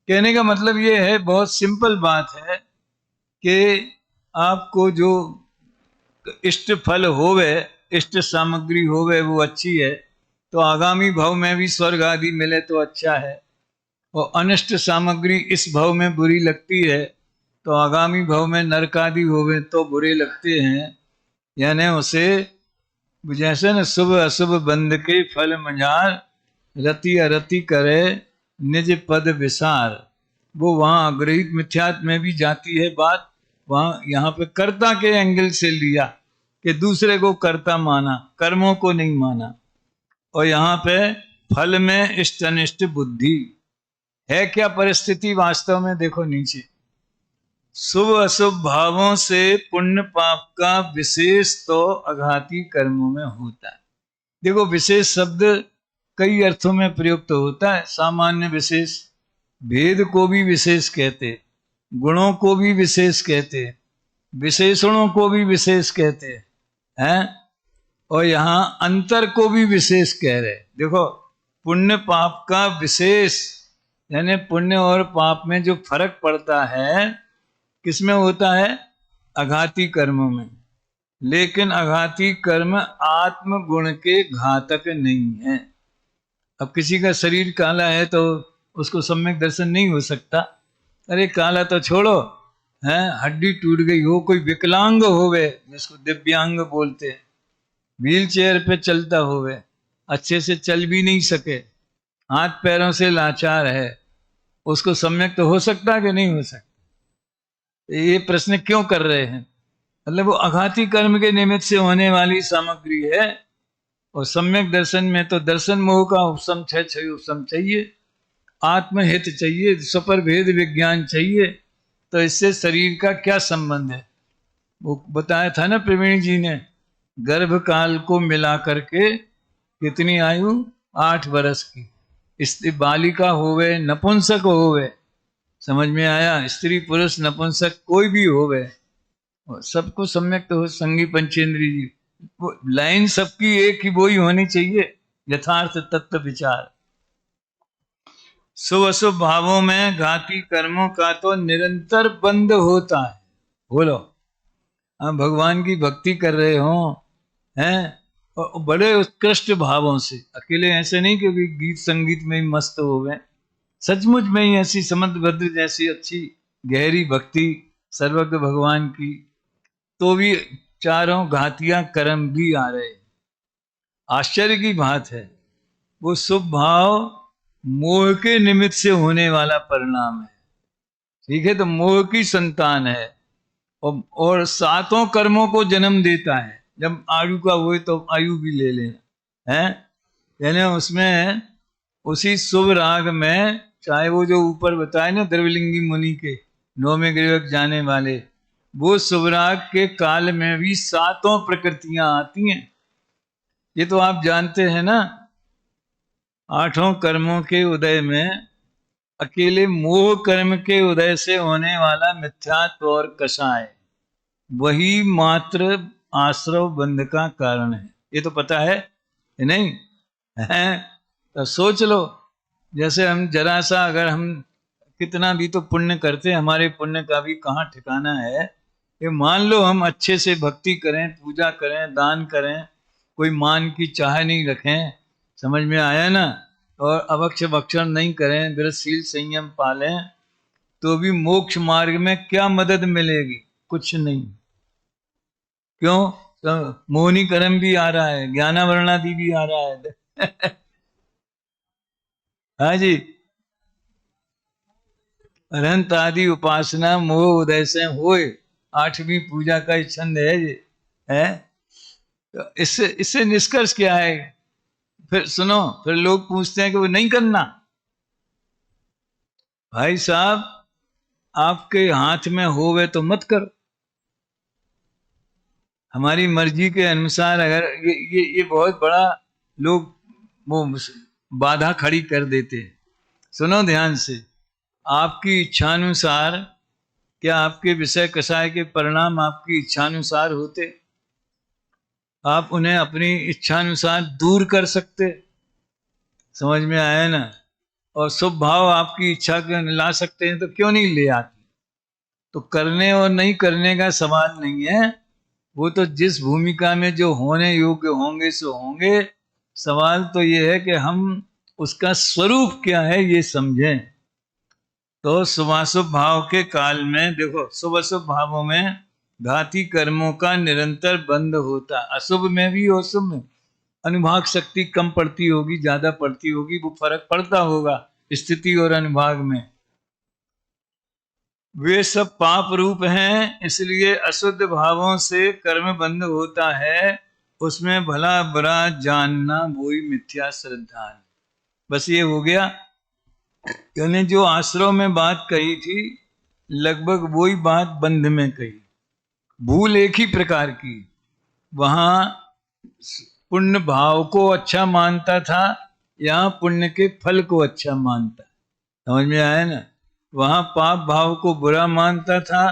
कहने का मतलब ये है, बहुत सिंपल बात है, कि आपको जो इष्ट फल होवे, इष्ट सामग्री होवे, वो अच्छी है, तो आगामी भाव में भी स्वर्ग आदि मिले तो अच्छा है। और अनिष्ट सामग्री इस भाव में बुरी लगती है, तो आगामी भव में नरक आदि होवे तो बुरे लगते हैं, यानी उसे जैसे न शुभ अशुभ बंध के फल मजार, रति अरति करे निज पद विसार। वो वहां अग्रहित मिथ्यात्व में भी जाती है बात, वहां यहाँ पे कर्ता के एंगल से लिया कि दूसरे को कर्ता माना, कर्मों को नहीं माना। और यहाँ पे फल में इष्ट अनिष्ट बुद्धि है। क्या परिस्थिति वास्तव में देखो नीचे, शुभ अशुभ भावों से पुण्य पाप का विशेष तो अघाती कर्मों में होता है। देखो विशेष शब्द कई अर्थों में प्रयुक्त होता है। सामान्य विशेष, भेद को भी विशेष कहते, गुणों को भी विशेष कहते, विशेषणों को भी विशेष कहते हैं। और यहाँ अंतर को भी विशेष कह रहे। देखो पुण्य पाप का विशेष, यानी पुण्य और पाप में जो फर्क पड़ता है किसमें होता है? अघाती कर्मों में। लेकिन अघाती कर्म आत्म गुण के घातक नहीं है। अब किसी का शरीर काला है तो उसको सम्यक दर्शन नहीं हो सकता। अरे काला तो छोड़ो, है हड्डी टूट गई हो, कोई विकलांग होवे जिसको दिव्यांग बोलते हैं, व्हील चेयर पे चलता होवे, अच्छे से चल भी नहीं सके, हाथ पैरों से लाचार है, उसको सम्यक तो हो सकता कि नहीं हो सकता? ये प्रश्न क्यों कर रहे हैं? मतलब वो अघाती कर्म के निमित्त से होने वाली सामग्री है। और सम्यक दर्शन में तो दर्शन मोह का उपशम उपशम चाहिए, आत्महित चाहिए, स्वप्रभेद विज्ञान चाहिए। तो इससे शरीर का क्या संबंध है? वो बताया था ना प्रवीण जी ने, गर्भ काल को मिला करके कितनी आयु? 8 वर्ष की। स्त्री बालिका होवे नपुंसक होवे, समझ में आया? स्त्री पुरुष नपुंसक कोई भी होवे, सबको सम्यक तो हो। संगी पंचेंद्री जी, लाइन सबकी एक ही वही होनी चाहिए, यथार्थ तत्व विचार। शुभ अशुभ भावों में घाती कर्मों का तो निरंतर बंद होता है। बोलो, हम भगवान की भक्ति कर रहे हो हैं, और बड़े उत्कृष्ट भावों से, अकेले ऐसे नहीं कि गीत संगीत में ही मस्त हो गए, सचमुच में ही ऐसी समुद्रभद्र जैसी अच्छी गहरी भक्ति सर्वज्ञ भगवान की, तो भी चारों घातियां कर्म भी आ रहे। आश्चर्य की बात है, वो शुभ भाव मोह के निमित्त से होने वाला परिणाम है। ठीक है, तो मोह की संतान है और 7 कर्मों को जन्म देता है। जब आयु का हुए तो आयु भी ले लेना है, यानी उसमें उसी शुभ राग में, चाहे वो जो ऊपर बताए ना द्रविलिंगी मुनि के 9वें गिरवक जाने वाले, वो शुभ राग के काल में भी 7 प्रकृतियां आती हैं। ये तो आप जानते हैं ना। 8 कर्मों के उदय में अकेले मोह कर्म के उदय से होने वाला मिथ्यात्व और कषाय, वही मात्र आश्रव बंध का कारण है। ये तो पता है नहीं है? तो सोच लो, जैसे हम जरा सा, अगर हम कितना भी तो पुण्य करते, हमारे पुण्य का भी कहाँ ठिकाना है। ये मान लो हम अच्छे से भक्ति करें, पूजा करें, दान करें, कोई मान की चाह नहीं रखें, समझ में आया ना, और अभक्ष भक्षण नहीं करें, व्रतशील संयम पालें, तो भी मोक्ष मार्ग में क्या मदद मिलेगी? कुछ नहीं। क्यों? तो मोहनी कर्म भी आ रहा है, ज्ञानावरणादि भी आ रहा है। हाँ जी, अनंत आदि उपासना मोह उदय से होए, 8वीं पूजा का छंद है ये, है? तो इससे निष्कर्ष क्या है? फिर सुनो, फिर लोग पूछते हैं कि वो नहीं करना। भाई साहब, आपके हाथ में होवे तो मत करो। हमारी मर्जी के अनुसार अगर ये बहुत बड़ा लोग वो बाधा खड़ी कर देते हैं। सुनो ध्यान से, आपकी इच्छानुसार, क्या आपके विषय कषाय के परिणाम आपकी इच्छानुसार होते? आप उन्हें अपनी इच्छानुसार दूर कर सकते, समझ में आया ना? और शुभ भाव आपकी इच्छा के ला सकते हैं, तो क्यों नहीं ले आते? तो करने और नहीं करने का सवाल नहीं है, वो तो जिस भूमिका में जो होने योग्य होंगे सो होंगे। सवाल तो ये है कि हम उसका स्वरूप क्या है ये समझें। तो शुभाशुभ भाव के काल में देखो, शुभ अशुभ भावों में घाती कर्मों का निरंतर बंध होता, अशुभ में भी और शुभ में। अनुभाग शक्ति कम पड़ती होगी, ज्यादा पड़ती होगी, वो फर्क पड़ता होगा स्थिति और अनुभाग में। वे सब पाप रूप हैं, इसलिए अशुद्ध भावों से कर्म बंध होता है। उसमें भला बुरा जानना वही मिथ्या श्रद्धा है। बस ये हो गया। यानी जो आश्रव में बात कही थी, लगभग वही बात बंध में कही। भूल एक ही प्रकार की। वहां पुण्य भाव को अच्छा मानता था, यहाँ पुण्य के फल को अच्छा मानता। समझ में आया ना? वहां पाप भाव को बुरा मानता था,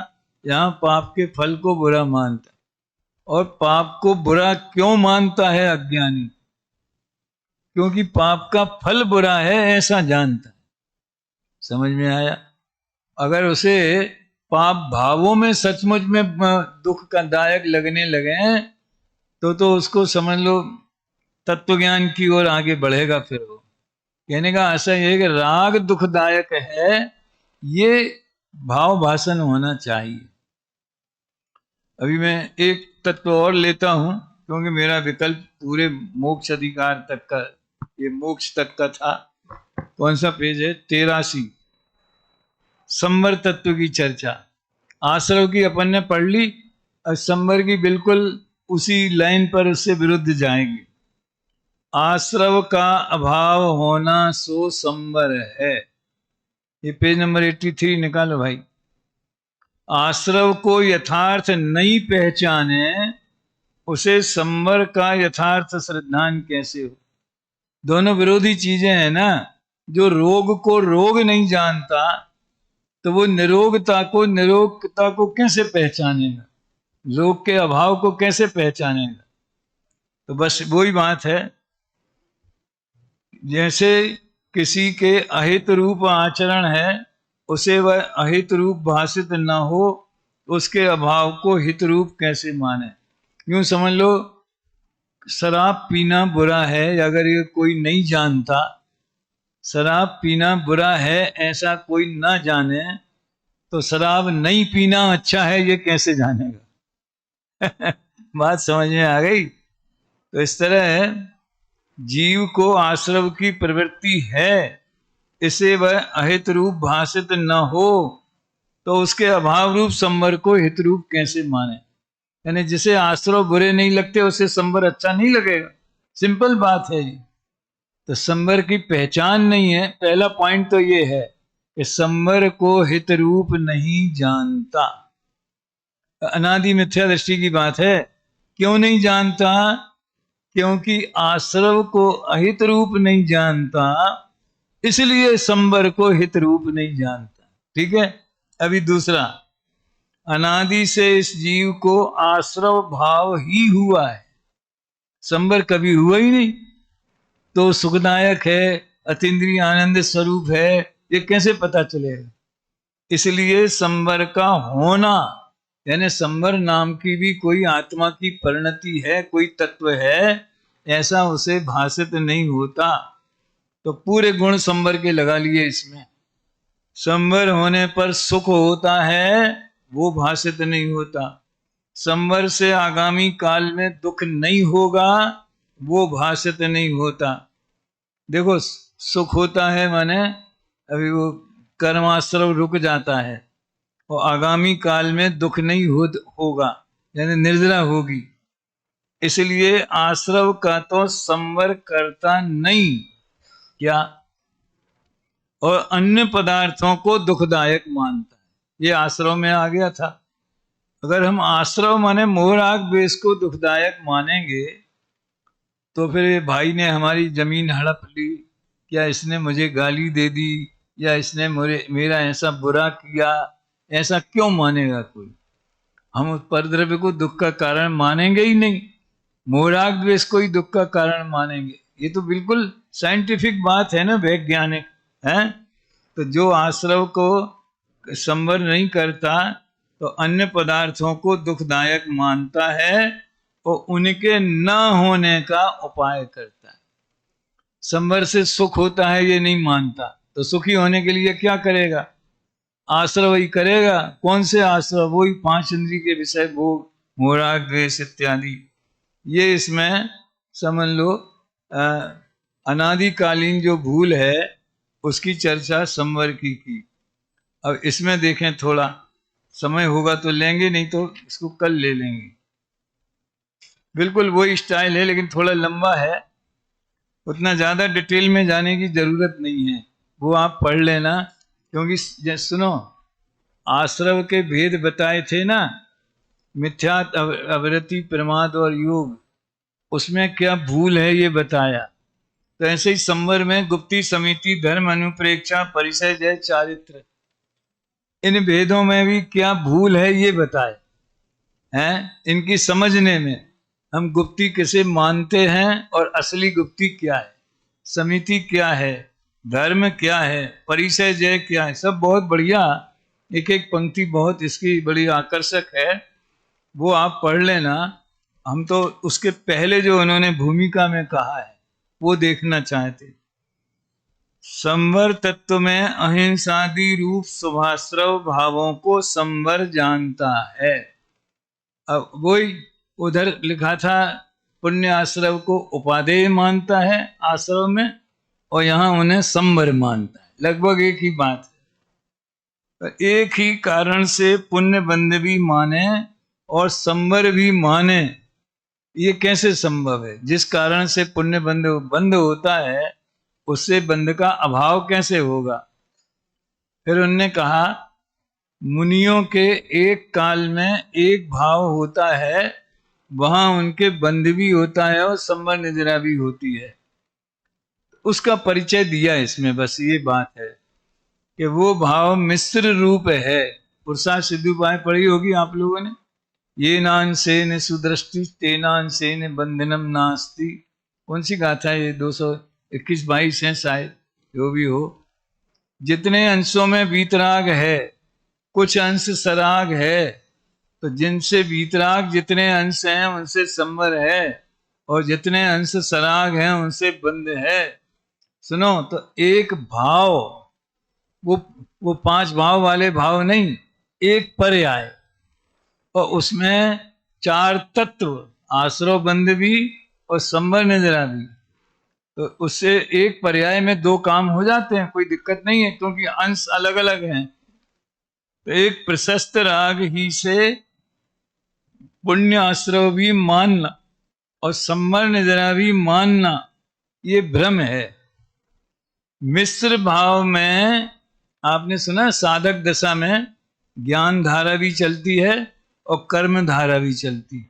यहाँ पाप के फल को बुरा मानता। और पाप को बुरा क्यों मानता है अज्ञानी? क्योंकि पाप का फल बुरा है ऐसा जानता। समझ में आया? अगर उसे पाप भावों में सचमुच में दुख का दायक लगने लगे तो उसको समझ लो तत्व ज्ञान की ओर आगे बढ़ेगा। फिर वो कहने का ऐसा ये कि राग दुखदायक है, ये भाव भाषण होना चाहिए। अभी मैं एक तत्व और लेता हूं, क्योंकि मेरा विकल्प पूरे मोक्ष अधिकार तक का, ये मोक्ष तक का था। कौन सा पेज है? 83। संवर तत्व की चर्चा। आश्रव की अपन ने पढ़ ली, और संवर की बिल्कुल उसी लाइन पर उससे विरुद्ध जाएंगे। आश्रव का अभाव होना सो संवर है। ये पेज नंबर 83 निकालो भाई। आश्रव को यथार्थ नहीं पहचाने उसे संवर का यथार्थ श्रद्धान कैसे हो? दोनों विरोधी चीजें हैं ना। जो रोग को रोग नहीं जानता, तो वो निरोगता को कैसे पहचानेगा? रोग के अभाव को कैसे पहचानेगा? तो बस वही बात है। जैसे किसी के अहित रूप आचरण है, उसे वह अहित रूप भाषित न हो, उसके अभाव को हित रूप कैसे माने? यूं समझ लो, शराब पीना बुरा है, अगर ये कोई नहीं जानता, शराब पीना बुरा है ऐसा कोई ना जाने, तो शराब नहीं पीना अच्छा है ये कैसे जानेगा? बात समझ में आ गई? तो इस तरह जीव को आश्रव की प्रवृत्ति है, इसे वह अहित रूप भाषित न हो, तो उसके अभाव रूप संवर को हित रूप कैसे माने? यानी जिसे आश्रव बुरे नहीं लगते उसे संवर अच्छा नहीं लगेगा। सिंपल बात है जी। तो संवर की पहचान नहीं है। पहला पॉइंट तो ये है कि संवर को हित रूप नहीं जानता। अनादि मिथ्या दृष्टि की बात है। क्यों नहीं जानता? क्योंकि आश्रव को अहित रूप नहीं जानता, इसलिए संवर को हित रूप नहीं जानता। ठीक है। अभी दूसरा, अनादि से इस जीव को आश्रव भाव ही हुआ है, संवर कभी हुआ ही नहीं। तो सुखदायक है, अतीन्द्रिय आनंद स्वरूप है, ये कैसे पता चलेगा? इसलिए संवर का होना, यानी संवर नाम की भी कोई आत्मा की परिणति है, कोई तत्व है, ऐसा उसे भाषित नहीं होता। तो पूरे गुण संवर के लगा लिए इसमें। संवर होने पर सुख होता है, वो भाषित नहीं होता। संवर से आगामी काल में दुख नहीं होगा, वो भाषित नहीं होता। देखो, सुख होता है माने अभी वो कर्माश्रव रुक जाता है, और आगामी काल में दुख नहीं होगा, यानी निर्जरा होगी। इसलिए आश्रव का तो संवर करता नहीं क्या, और अन्य पदार्थों को दुखदायक मानता है। ये आश्रव में आ गया था। अगर हम आश्रव माने मोहराग द्वेष को दुखदायक मानेंगे, तो फिर भाई ने हमारी जमीन हड़प ली, या इसने मुझे गाली दे दी, या इसने मेरा ऐसा बुरा किया, ऐसा क्यों मानेगा कोई? हम उस परद्रव्य को दुख का कारण मानेंगे ही नहीं। मोहराग द्वेष को ही दुख का कारण मानेंगे। ये तो बिल्कुल साइंटिफिक बात है ना, वैज्ञानिक है। तो जो आश्रव को संवर नहीं करता, तो अन्य पदार्थों को दुखदायक मानता है और उनके न होने का उपाय करता है। संवर से सुख होता है ये नहीं मानता, तो सुखी होने के लिए क्या करेगा? आश्रव ही करेगा। कौन से आश्रव? वही 5 इंद्रिय के विषय, भोग, मोह, द्वेष इत्यादि। ये इसमें समझ लो अनादिकालीन जो भूल है उसकी चर्चा संवर की। अब इसमें देखें, थोड़ा समय होगा तो लेंगे, नहीं तो इसको कल ले लेंगे। बिल्कुल वही स्टाइल है लेकिन थोड़ा लंबा है, उतना ज्यादा डिटेल में जाने की जरूरत नहीं है, वो आप पढ़ लेना। क्योंकि सुनो, आश्रव के भेद बताए थे ना, मिथ्या, अवरति, प्रमाद और योग, उसमें क्या भूल है ये बताया। तो ऐसे ही संवर में गुप्ती, समिति, धर्म, अनुप्रेक्षा, परिचय, जय, चारित्र, इन भेदों में भी क्या भूल है ये बताए हैं। इनकी समझने में हम गुप्ती किसे मानते हैं और असली गुप्ती क्या है, समिति क्या है, धर्म क्या है, परिचय, जय क्या है, सब बहुत बढ़िया। एक एक पंक्ति बहुत इसकी बड़ी आकर्षक है, वो आप पढ़ लेना। हम तो उसके पहले जो उन्होंने भूमिका में कहा है वो देखना चाहते। संवर तत्व में अहिंसादि रूप शुभाश्रव भावों को संवर जानता है। अब वही उधर लिखा था, पुण्य आश्रव को उपादेय मानता है आश्रव में, और यहां उन्हें संवर मानता है। लगभग एक ही बात है। तो एक ही कारण से पुण्य बंद भी माने और संवर भी माने, ये कैसे संभव है? जिस कारण से पुण्य बंद होता है उससे बंद का अभाव कैसे होगा? फिर उन्होंने कहा, मुनियों के एक काल में एक भाव होता है, वहां उनके बंध भी होता है और संवर निद्रा भी होती है। उसका परिचय दिया इसमें, बस ये बात है कि वो भाव मिश्र रूप है। पुरुषार्थ सिद्धि उपाय पढ़ी होगी आप लोगों ने, ये नांसेन सुदृष्टि तेनांसेन बंधनम नास्ति। कौन सी गाथा है ये? 221-22 है शायद, जो भी हो। जितने अंशों में वीतराग है, कुछ अंश सराग है, तो जिनसे वीतराग जितने अंश हैं उनसे संवर है, और जितने अंश सराग हैं उनसे बंध है। सुनो, तो एक भाव, वो 5 भाव वाले भाव नहीं, एक पर्याय, और उसमें 4 तत्व, आश्रव बंध भी और संवर निद्रा भी। तो उससे एक पर्याय में 2 काम हो जाते हैं, कोई दिक्कत नहीं है, क्योंकि अंश अलग अलग हैं। तो एक प्रशस्त राग ही से पुण्य आश्रव भी मानना और संवर निद्रा भी मानना, ये भ्रम है। मिश्र भाव में आपने सुना, साधक दशा में ज्ञान धारा भी चलती है और कर्म धारा भी चलती।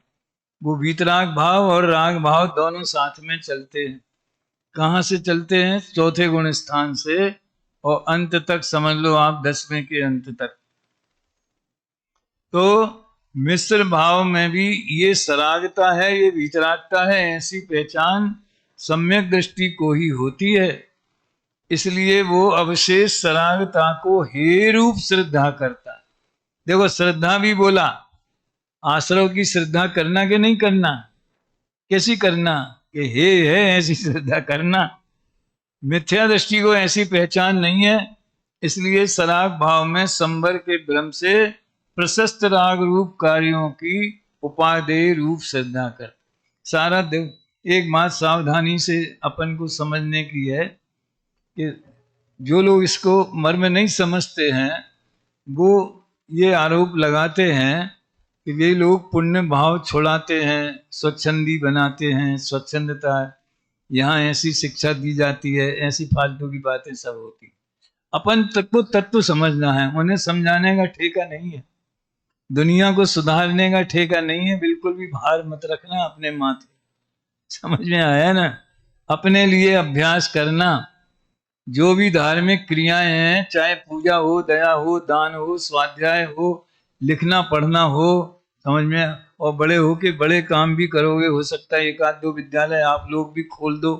वो वीतराग भाव और राग भाव दोनों साथ में चलते हैं। कहाँ से चलते हैं? चौथे गुण स्थान से, और अंत तक समझ लो आप, 10वें के अंत तक। तो मिश्र भाव में भी ये सरागता है, ये वीतरागता है, ऐसी पहचान सम्यक दृष्टि को ही होती है। इसलिए वो अवशेष सरागता को हे रूप श्रद्धा करता है। देखो, श्रद्धा भी बोला, आश्रव की श्रद्धा करना कि नहीं करना? कैसी करना? कि हे है ऐसी श्रद्धा करना। मिथ्या दृष्टि को ऐसी पहचान नहीं है, इसलिए सराग भाव में संवर के भ्रम से प्रशस्त राग रूप कार्यों की उपादेय रूप श्रद्धा कर। सारा एक बात सावधानी से अपन को समझने की है कि जो लोग इसको मर्म नहीं समझते हैं, वो ये आरोप लगाते हैं कि वे लोग पुण्य भाव छुड़ाते हैं, स्वच्छंदी बनाते हैं, स्वच्छंदता, यहाँ ऐसी शिक्षा दी जाती है, ऐसी फालतू की बातें सब होती। अपन तक को तत्व समझना है, उन्हें समझाने का ठेका नहीं है, दुनिया को सुधारने का ठेका नहीं है। बिल्कुल भी भार मत रखना अपने माथे। समझ में आया ना? अपने लिए अभ्यास करना। जो भी धार्मिक क्रियाएं हैं, चाहे पूजा हो, दया हो, दान हो, स्वाध्याय हो, लिखना पढ़ना हो, समझ में, और बड़े हो के बड़े काम भी करोगे। हो सकता है 1-2 विद्यालय आप लोग भी खोल दो,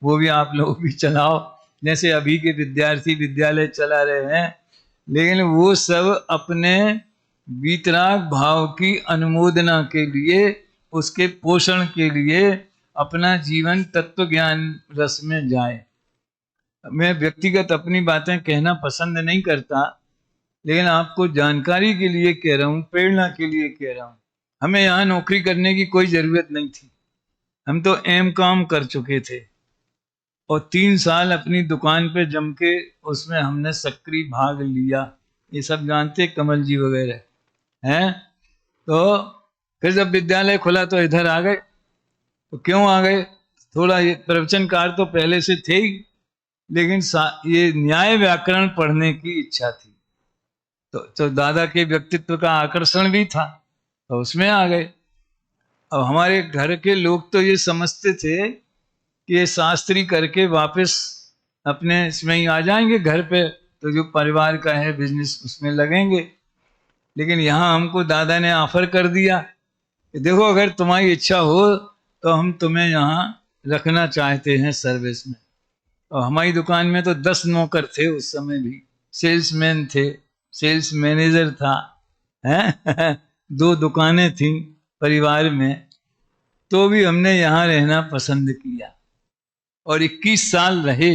वो भी आप लोग भी चलाओ, जैसे अभी के विद्यार्थी विद्यालय चला रहे हैं। लेकिन वो सब अपने वीतराग भाव की अनुमोदना के लिए, उसके पोषण के लिए अपना जीवन तत्व ज्ञान रस में जाए। मैं व्यक्तिगत अपनी बातें कहना पसंद नहीं करता, लेकिन आपको जानकारी के लिए कह रहा हूँ, प्रेरणा के लिए कह रहा हूँ। हमें यहाँ नौकरी करने की कोई ज़रूरत नहीं थी, हम तो काम कर चुके थे और 3 साल अपनी दुकान पे जम के उसमें हमने सक्रिय भाग लिया। ये सब जानते कमल जी वगैरह हैं। तो फिर जब विद्यालय खुला तो इधर आ गए। तो क्यों आ गए? थोड़ा ये प्रवचनकार तो पहले से थे ही, लेकिन ये न्याय व्याकरण पढ़ने की इच्छा थी। तो दादा के व्यक्तित्व का आकर्षण भी था, तो उसमें आ गए। अब हमारे घर के लोग तो ये समझते थे कि ये शास्त्री करके वापस अपने इसमें ही आ जाएंगे घर पे, तो जो परिवार का है बिजनेस उसमें लगेंगे। लेकिन यहाँ हमको दादा ने ऑफर कर दिया कि देखो अगर तुम्हारी इच्छा हो तो हम तुम्हें यहाँ रखना चाहते हैं सर्विस में। और हमारी दुकान में तो 10 नौकर थे उस समय भी, सेल्समैन थे, सेल्स मैनेजर था, हैं 2 दुकानें थीं परिवार में, तो भी हमने यहाँ रहना पसंद किया और 21 साल रहे।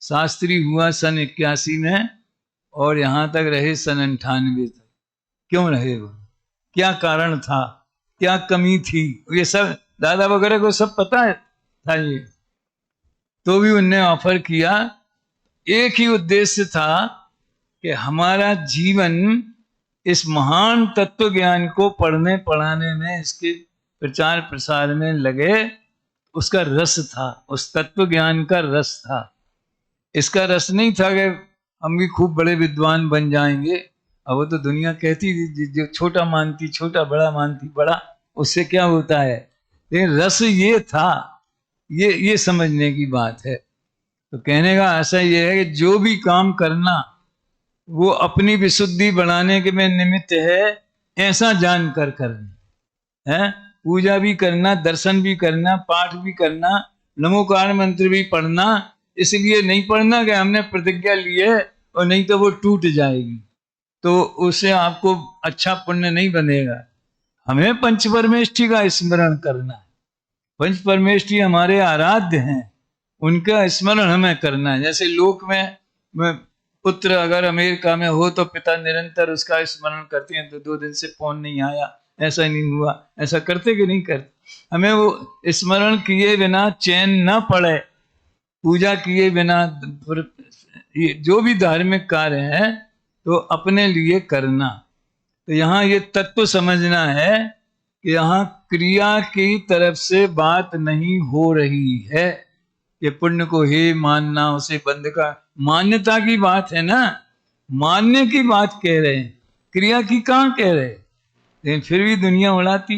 शास्त्री हुआ सन 81 में और यहाँ तक रहे सन 98 तक। क्यों रहे वो? क्या कारण था? क्या कमी थी? ये सब दादा वगैरह को सब पता है था ये। तो भी उनने ऑफर किया। एक ही उद्देश्य था कि हमारा जीवन इस महान तत्व ज्ञान को पढ़ने पढ़ाने में, इसके प्रचार प्रसार में लगे। उसका रस था, उस तत्व ज्ञान का रस था। इसका रस नहीं था कि हम भी खूब बड़े विद्वान बन जाएंगे। अब वो तो दुनिया कहती थी जो छोटा मानती छोटा, बड़ा मानती बड़ा, उससे क्या होता है। लेकिन रस ये था, ये समझने की बात है। तो कहने का ऐसा ये है कि जो भी काम करना वो अपनी विशुद्धि बढ़ाने के में निमित्त है, ऐसा जानकर करना है। पूजा भी करना, दर्शन भी करना, पाठ भी करना, नमोकार मंत्र भी पढ़ना, इसलिए नहीं पढ़ना कि हमने प्रतिज्ञा ली है और नहीं तो वो टूट जाएगी, तो उससे आपको अच्छा पुण्य नहीं बनेगा। हमें पंच परमेष्ठी का स्मरण करना है। पंच परमेष्ठी हमारे आराध्य हैं, उनका स्मरण हमें करना है। जैसे लोक में पुत्र अगर अमेरिका में हो तो पिता निरंतर उसका स्मरण करते हैं, तो 2 दिन से फोन नहीं आया, ऐसा नहीं हुआ, ऐसा करते कि नहीं करते? हमें वो स्मरण किए बिना चैन न पड़े, पूजा किए बिना, ये जो भी धार्मिक कार्य है तो अपने लिए करना। तो यहाँ ये तत्व समझना है कि यहाँ क्रिया की तरफ से बात नहीं हो रही है कि पुण्य को हे मानना, उसे बंद का, मान्यता की बात है ना, मानने की बात कह रहे हैं, क्रिया की कहाँ कह रहे। लेकिन फिर भी दुनिया उड़ाती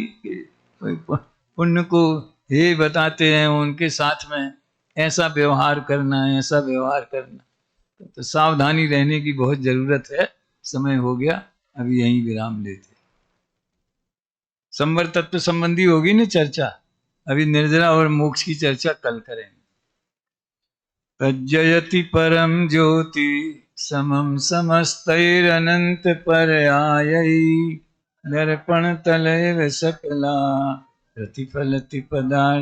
पुण्य को हे बताते हैं, उनके साथ में ऐसा व्यवहार करना है, ऐसा व्यवहार करना। तो सावधानी रहने की बहुत जरूरत है। समय हो गया, अभी यहीं विराम लेते। संवर तत्व संबंधी होगी ना चर्चा, अभी निर्जरा और मोक्ष की चर्चा कल करेंगे। तज्जयति परम ज्योति समम समस्तैरनंत पर्यायैः दर्पण तलैव सकला प्रतिफलति पदार्थ